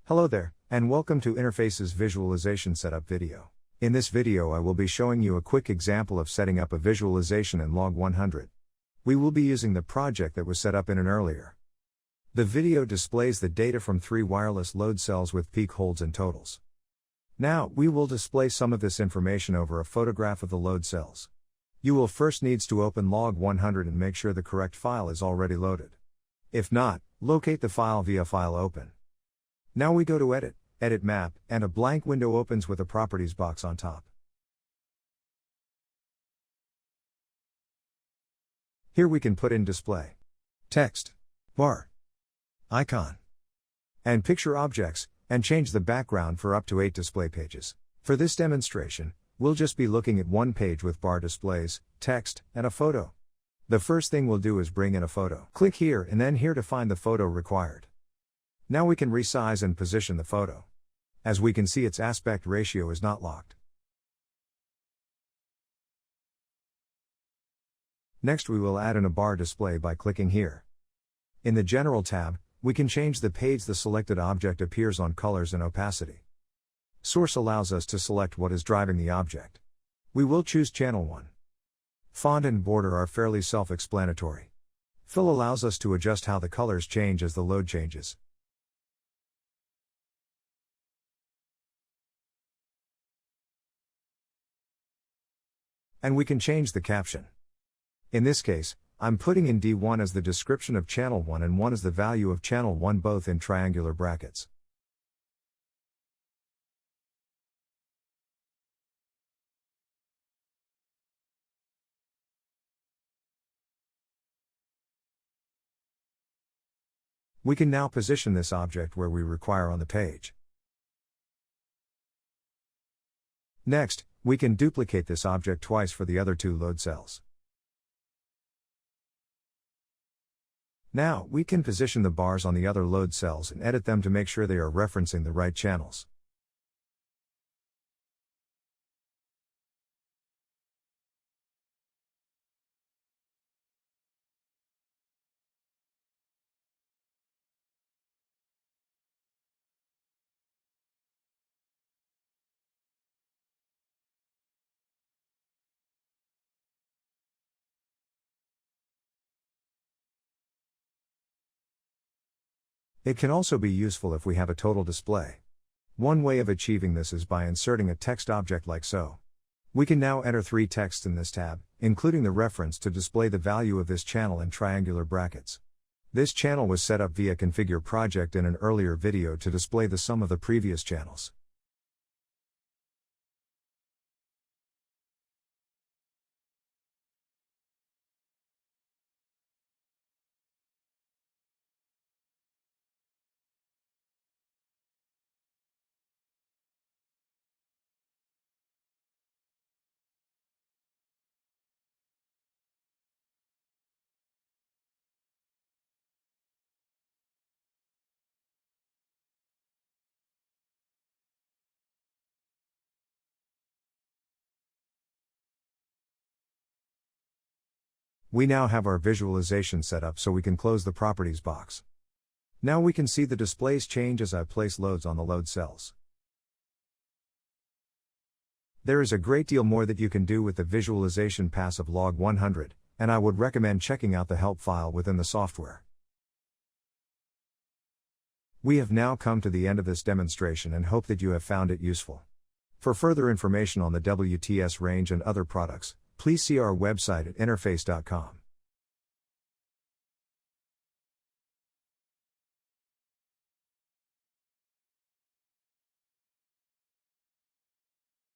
Hello there, and welcome to Interface's visualization setup video. In this video I will be showing you a quick example of setting up a visualization in Log100. We will be using the project that was set up in an earlier. The video displays the data from 3 wireless load cells with peak holds and totals. Now, we will display some of this information over a photograph of the load cells. You will first needs to open Log100 and make sure the correct file is already loaded. If not, locate the file via File Open. Now we go to Edit, Edit Map, and a blank window opens with a Properties box on top. Here we can put in display, text, bar, icon, and picture objects, and change the background for up to 8 display pages. For this demonstration, we'll just be looking at one page with bar displays, text, and a photo. The first thing we'll do is bring in a photo. Click here and then here to find the photo required. Now we can resize and position the photo. As we can see, its aspect ratio is not locked. Next we will add in a bar display by clicking here. In the General tab, we can change the page the selected object appears on, colors and opacity. Source allows us to select what is driving the object. We will choose Channel 1. Font and border are fairly self-explanatory. Fill allows us to adjust how the colors change as the load changes. And we can change the caption. In this case, I'm putting in D1 as the description of Channel 1 and 1 as the value of Channel 1, both in triangular brackets. We can now position this object where we require on the page. Next, we can duplicate this object twice for the other 2 load cells. Now, we can position the bars on the other load cells and edit them to make sure they are referencing the right channels. It can also be useful if we have a total display. One way of achieving this is by inserting a text object like so. We can now enter 3 texts in this tab, including the reference to display the value of this channel in triangular brackets. This channel was set up via Configure Project in an earlier video to display the sum of the previous channels. We now have our visualization set up, so we can close the Properties box. Now we can see the displays change as I place loads on the load cells. There is a great deal more that you can do with the visualization pass of Log100, and I would recommend checking out the help file within the software. We have now come to the end of this demonstration and hope that you have found it useful. For further information on the WTS range and other products, please see our website at interface.com.